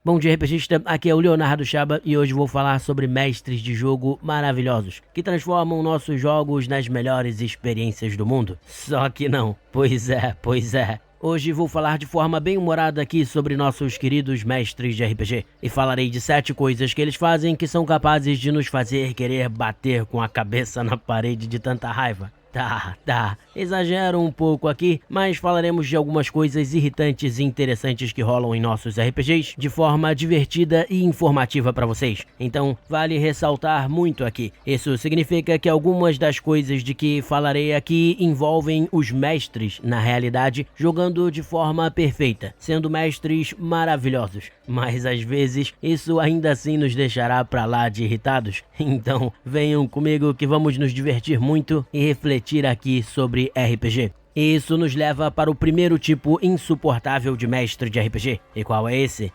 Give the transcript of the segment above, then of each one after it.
Bom dia, RPGista, aqui é o Leonardo Chaba e hoje vou falar sobre mestres de jogo maravilhosos que transformam nossos jogos nas melhores experiências do mundo. Só que não, pois é. Hoje vou falar de forma bem humorada aqui sobre nossos queridos mestres de RPG e falarei de 7 coisas que eles fazem que são capazes de nos fazer querer bater com a cabeça na parede de tanta raiva. Tá, exagero um pouco aqui, mas falaremos de algumas coisas irritantes e interessantes que rolam em nossos RPGs de forma divertida e informativa para vocês. Então, vale ressaltar muito aqui. Isso significa que algumas das coisas de que falarei aqui envolvem os mestres, na realidade, jogando de forma perfeita, sendo mestres maravilhosos. Mas às vezes, isso ainda assim nos deixará pra lá de irritados. Então, venham comigo que vamos nos divertir muito e refletir aqui sobre RPG. Isso nos leva para o primeiro tipo insuportável de mestre de RPG. E qual é esse?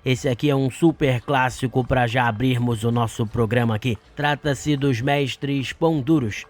Esse aqui é um super clássico para já abrirmos o nosso programa aqui. Trata-se dos mestres pão duros.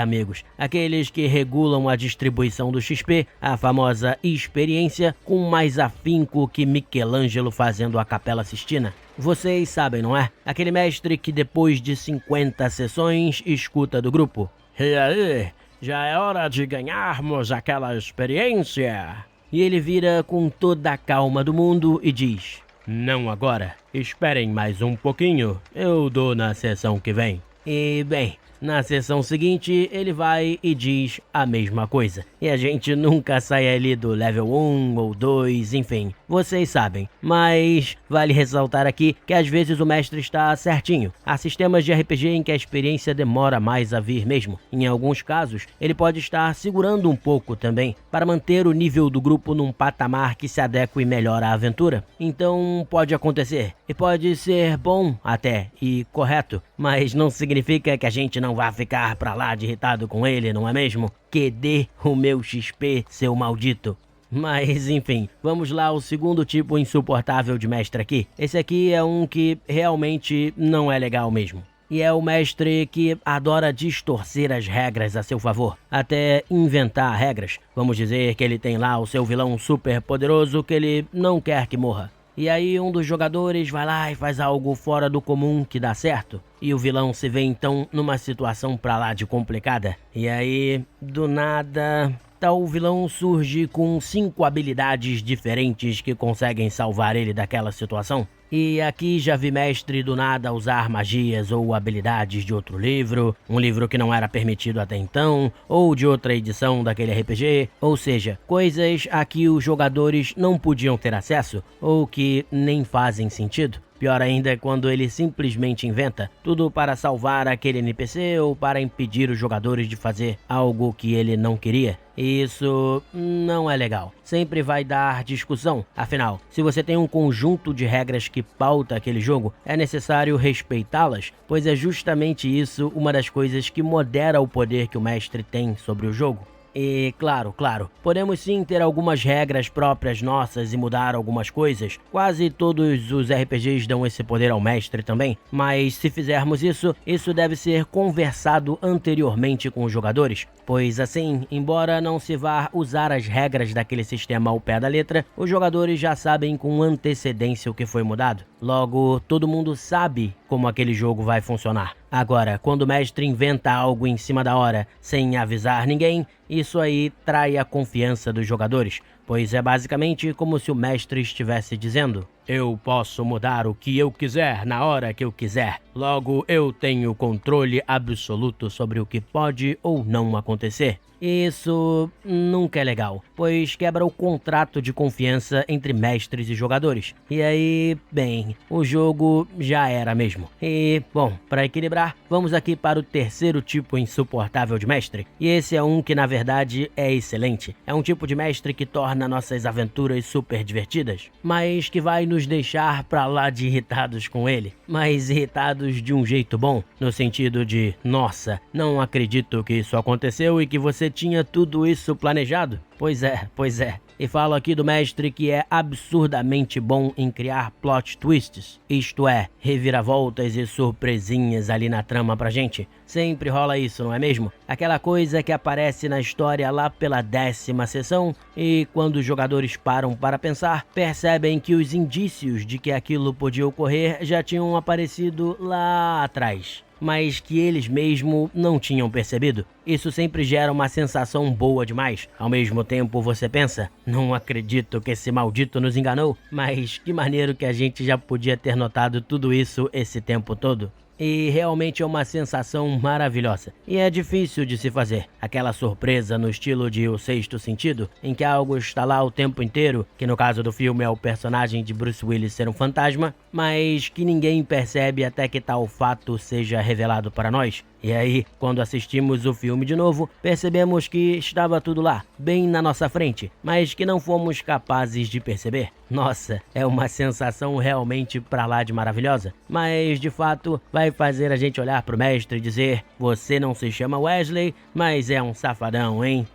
Amigos, aqueles que regulam a distribuição do XP, a famosa experiência, com mais afinco que Michelangelo fazendo a Capela Sistina. Vocês sabem, não é? Aquele mestre que depois de 50 sessões escuta do grupo: "E aí, já é hora de ganharmos aquela experiência?" E ele vira com toda a calma do mundo e diz: "Não agora, esperem mais um pouquinho, eu dou na sessão que vem." E bem, na sessão seguinte, ele vai e diz a mesma coisa. E a gente nunca sai ali do level 1 ou 2, enfim, vocês sabem. Mas vale ressaltar aqui que às vezes o mestre está certinho. Há sistemas de RPG em que a experiência demora mais a vir mesmo. Em alguns casos, ele pode estar segurando um pouco também, para manter o nível do grupo num patamar que se adeque melhor à aventura. Então pode acontecer, e pode ser bom até, e correto, mas não significa que a gente não vai ficar pra lá de irritado com ele, não é mesmo? Que dê o meu XP, seu maldito. Mas enfim, vamos lá ao segundo tipo insuportável de mestre aqui. Esse aqui é um que realmente não é legal mesmo. E é o mestre que adora distorcer as regras a seu favor, até inventar regras. Vamos dizer que ele tem lá o seu vilão super poderoso que ele não quer que morra. E aí um dos jogadores vai lá e faz algo fora do comum que dá certo. E o vilão se vê então numa situação pra lá de complicada. E aí, do nada, tal vilão surge com 5 habilidades diferentes que conseguem salvar ele daquela situação. E aqui já vi mestre do nada usar magias ou habilidades de outro livro, um livro que não era permitido até então, ou de outra edição daquele RPG, ou seja, coisas a que os jogadores não podiam ter acesso, ou que nem fazem sentido. Pior ainda é quando ele simplesmente inventa, tudo para salvar aquele NPC ou para impedir os jogadores de fazer algo que ele não queria. Isso não é legal. Sempre vai dar discussão. Afinal, se você tem um conjunto de regras que pauta aquele jogo, é necessário respeitá-las, pois é justamente isso uma das coisas que modera o poder que o mestre tem sobre o jogo. E claro, podemos sim ter algumas regras próprias nossas e mudar algumas coisas. Quase todos os RPGs dão esse poder ao mestre também, mas se fizermos isso, isso deve ser conversado anteriormente com os jogadores, pois assim, embora não se vá usar as regras daquele sistema ao pé da letra, os jogadores já sabem com antecedência o que foi mudado. Logo, todo mundo sabe como aquele jogo vai funcionar. Agora, quando o mestre inventa algo em cima da hora, sem avisar ninguém, isso aí trai a confiança dos jogadores, pois é basicamente como se o mestre estivesse dizendo: "Eu posso mudar o que eu quiser na hora que eu quiser, logo eu tenho controle absoluto sobre o que pode ou não acontecer." Isso nunca é legal, pois quebra o contrato de confiança entre mestres e jogadores. E aí, bem, o jogo já era mesmo. E, bom, para equilibrar, vamos aqui para o terceiro tipo insuportável de mestre. E esse é um que na verdade é excelente. É um tipo de mestre que torna nossas aventuras super divertidas, mas que vai nos deixar pra lá de irritados com ele. Mas irritados de um jeito bom, no sentido de: nossa, não acredito que isso aconteceu e que você tinha tudo isso planejado. Pois é. E falo aqui do mestre que é absurdamente bom em criar plot twists, isto é, reviravoltas e surpresinhas ali na trama pra gente. Sempre rola isso, não é mesmo? Aquela coisa que aparece na história lá pela 10ª sessão e quando os jogadores param para pensar, percebem que os indícios de que aquilo podia ocorrer já tinham aparecido lá atrás, mas que eles mesmo não tinham percebido. Isso sempre gera uma sensação boa demais. Ao mesmo tempo você pensa, não acredito que esse maldito nos enganou, mas que maneiro que a gente já podia ter notado tudo isso esse tempo todo. E realmente é uma sensação maravilhosa. E é difícil de se fazer. Aquela surpresa no estilo de O Sexto Sentido, em que algo está lá o tempo inteiro, que no caso do filme é o personagem de Bruce Willis ser um fantasma, mas que ninguém percebe até que tal fato seja revelado para nós. E aí, quando assistimos o filme de novo, percebemos que estava tudo lá, bem na nossa frente, mas que não fomos capazes de perceber. Nossa, é uma sensação realmente pra lá de maravilhosa, mas de fato vai fazer a gente olhar pro mestre e dizer: você não se chama Wesley, mas é um safadão, hein?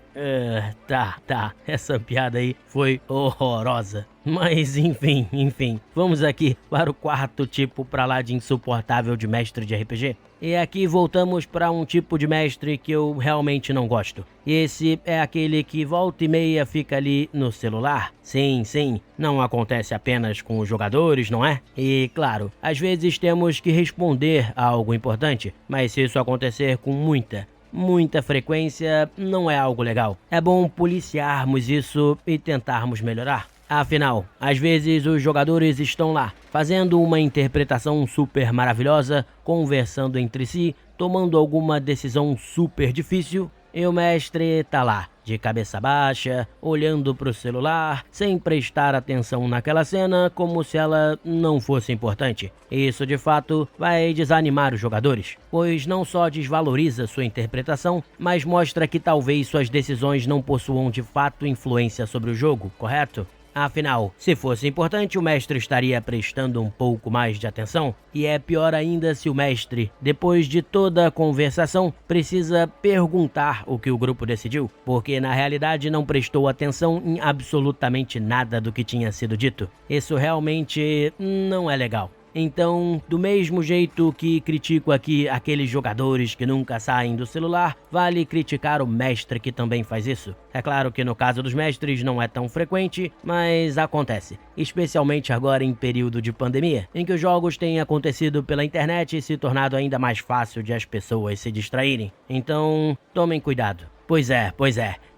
Tá, essa piada aí foi horrorosa. Mas enfim, vamos aqui para o quarto tipo pra lá de insuportável de mestre de RPG. E aqui voltamos para um tipo de mestre que eu realmente não gosto. E esse é aquele que volta e meia fica ali no celular. Sim, não acontece apenas com os jogadores, não é? E claro, às vezes temos que responder a algo importante, mas se isso acontecer com muita frequência, não é algo legal. É bom policiarmos isso e tentarmos melhorar. Afinal, às vezes os jogadores estão lá, fazendo uma interpretação super maravilhosa, conversando entre si, tomando alguma decisão super difícil, e o mestre tá lá, de cabeça baixa, olhando pro celular, sem prestar atenção naquela cena, como se ela não fosse importante. Isso de fato vai desanimar os jogadores, pois não só desvaloriza sua interpretação, mas mostra que talvez suas decisões não possuam de fato influência sobre o jogo, correto? Afinal, se fosse importante, o mestre estaria prestando um pouco mais de atenção. E é pior ainda se o mestre, depois de toda a conversação, precisa perguntar o que o grupo decidiu, porque na realidade não prestou atenção em absolutamente nada do que tinha sido dito. Isso realmente não é legal. Então, do mesmo jeito que critico aqui aqueles jogadores que nunca saem do celular, vale criticar o mestre que também faz isso. É claro que no caso dos mestres não é tão frequente, mas acontece. Especialmente agora em período de pandemia, em que os jogos têm acontecido pela internet e se tornado ainda mais fácil de as pessoas se distraírem. Então, tomem cuidado. Pois é.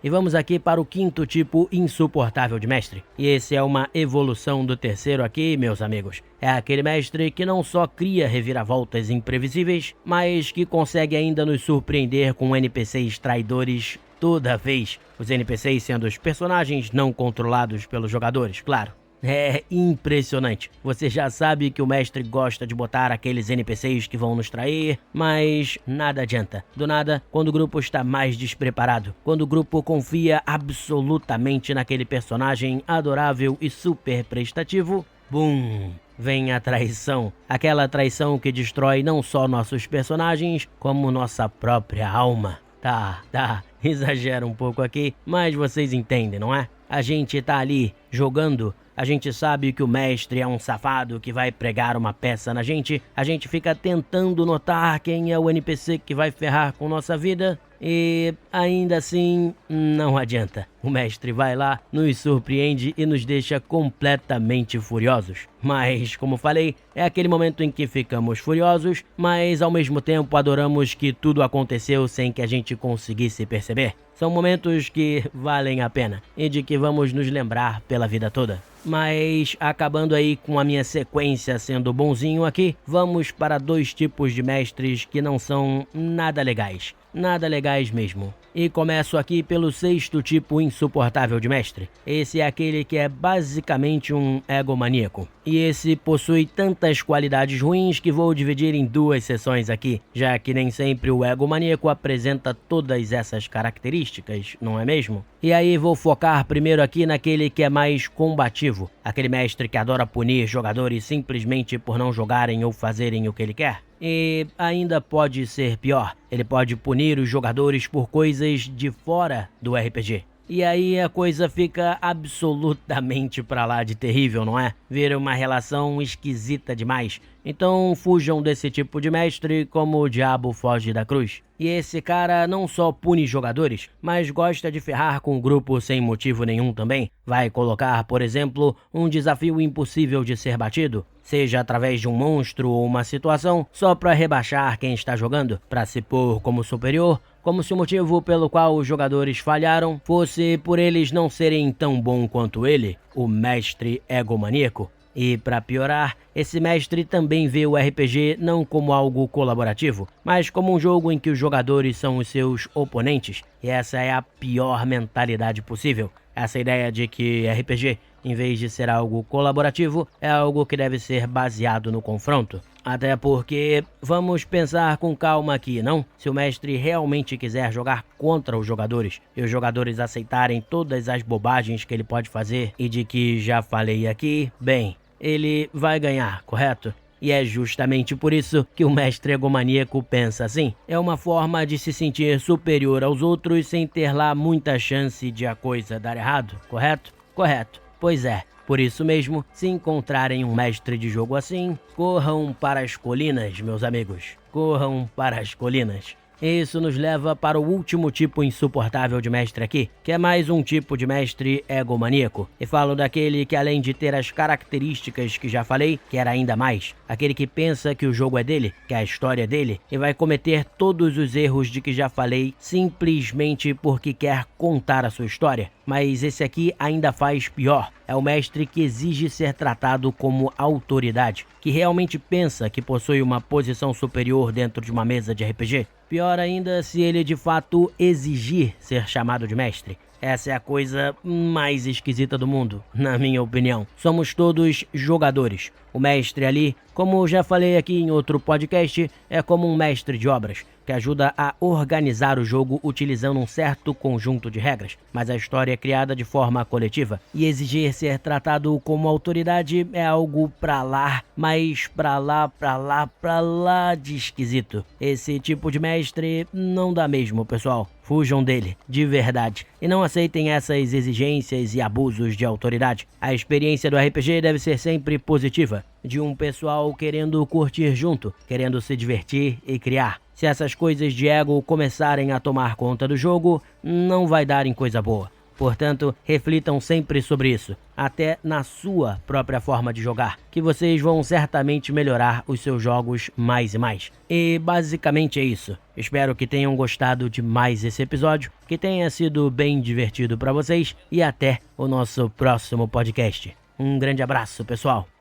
E vamos aqui para o quinto tipo insuportável de mestre. E esse é uma evolução do terceiro aqui, meus amigos. É aquele mestre que não só cria reviravoltas imprevisíveis, mas que consegue ainda nos surpreender com NPCs traidores toda vez. Os NPCs sendo os personagens não controlados pelos jogadores, claro. É impressionante. Você já sabe que o mestre gosta de botar aqueles NPCs que vão nos trair, mas nada adianta. Do nada, quando o grupo está mais despreparado, quando o grupo confia absolutamente naquele personagem adorável e super prestativo, bum! Vem a traição. Aquela traição que destrói não só nossos personagens, como nossa própria alma. Tá, exagero um pouco aqui, mas vocês entendem, não é? A gente tá ali jogando, a gente sabe que o mestre é um safado que vai pregar uma peça na gente, a gente fica tentando notar quem é o NPC que vai ferrar com nossa vida e ainda assim não adianta. O mestre vai lá, nos surpreende e nos deixa completamente furiosos. Mas, como falei, é aquele momento em que ficamos furiosos, mas ao mesmo tempo adoramos que tudo aconteceu sem que a gente conseguisse perceber. São momentos que valem a pena e de que vamos nos lembrar pela vida toda. Mas, acabando aí com a minha sequência sendo bonzinho aqui, vamos para dois tipos de mestres que não são nada legais. Nada legais mesmo. E começo aqui pelo sexto tipo insuportável de mestre. Esse é aquele que é basicamente um egomaníaco. E esse possui tantas qualidades ruins que vou dividir em duas sessões aqui, já que nem sempre o egomaníaco apresenta todas essas características, não é mesmo? E aí vou focar primeiro aqui naquele que é mais combativo, aquele mestre que adora punir jogadores simplesmente por não jogarem ou fazerem o que ele quer. E ainda pode ser pior, ele pode punir os jogadores por coisas de fora do RPG. E aí a coisa fica absolutamente pra lá de terrível, não é? Vira uma relação esquisita demais. Então fujam desse tipo de mestre como o diabo foge da cruz. E esse cara não só pune jogadores, mas gosta de ferrar com o grupo sem motivo nenhum também. Vai colocar, por exemplo, um desafio impossível de ser batido, seja através de um monstro ou uma situação, só para rebaixar quem está jogando, para se pôr como superior, como se o motivo pelo qual os jogadores falharam fosse por eles não serem tão bom quanto ele, o mestre egomaníaco. E para piorar, esse mestre também vê o RPG não como algo colaborativo, mas como um jogo em que os jogadores são os seus oponentes. E essa é a pior mentalidade possível. Essa ideia de que RPG, em vez de ser algo colaborativo, é algo que deve ser baseado no confronto. Até porque, vamos pensar com calma aqui, não? Se o mestre realmente quiser jogar contra os jogadores, e os jogadores aceitarem todas as bobagens que ele pode fazer e de que já falei aqui, bem, ele vai ganhar, correto? E é justamente por isso que o mestre egomaníaco pensa assim. É uma forma de se sentir superior aos outros sem ter lá muita chance de a coisa dar errado, correto? Correto. Pois é. Por isso mesmo, se encontrarem um mestre de jogo assim, corram para as colinas, meus amigos. Corram para as colinas. Isso nos leva para o último tipo insuportável de mestre aqui, que é mais um tipo de mestre egomaníaco. E falo daquele que, além de ter as características que já falei, quer ainda mais. Aquele que pensa que o jogo é dele, que a história é dele, e vai cometer todos os erros de que já falei simplesmente porque quer contar a sua história. Mas esse aqui ainda faz pior. É o mestre que exige ser tratado como autoridade, que realmente pensa que possui uma posição superior dentro de uma mesa de RPG. Pior ainda se ele de fato exigir ser chamado de mestre. Essa é a coisa mais esquisita do mundo, na minha opinião. Somos todos jogadores. O mestre ali, como já falei aqui em outro podcast, é como um mestre de obras, que ajuda a organizar o jogo utilizando um certo conjunto de regras, mas a história é criada de forma coletiva, e exigir ser tratado como autoridade é algo pra lá, mas pra lá de esquisito. Esse tipo de mestre não dá mesmo, pessoal. Fujam dele, de verdade, e não aceitem essas exigências e abusos de autoridade. A experiência do RPG deve ser sempre positiva, de um pessoal querendo curtir junto, querendo se divertir e criar. Se essas coisas de ego começarem a tomar conta do jogo, não vai dar em coisa boa. Portanto, reflitam sempre sobre isso, até na sua própria forma de jogar, que vocês vão certamente melhorar os seus jogos mais e mais. E basicamente é isso. Espero que tenham gostado de mais esse episódio, que tenha sido bem divertido para vocês e até o nosso próximo podcast. Um grande abraço, pessoal!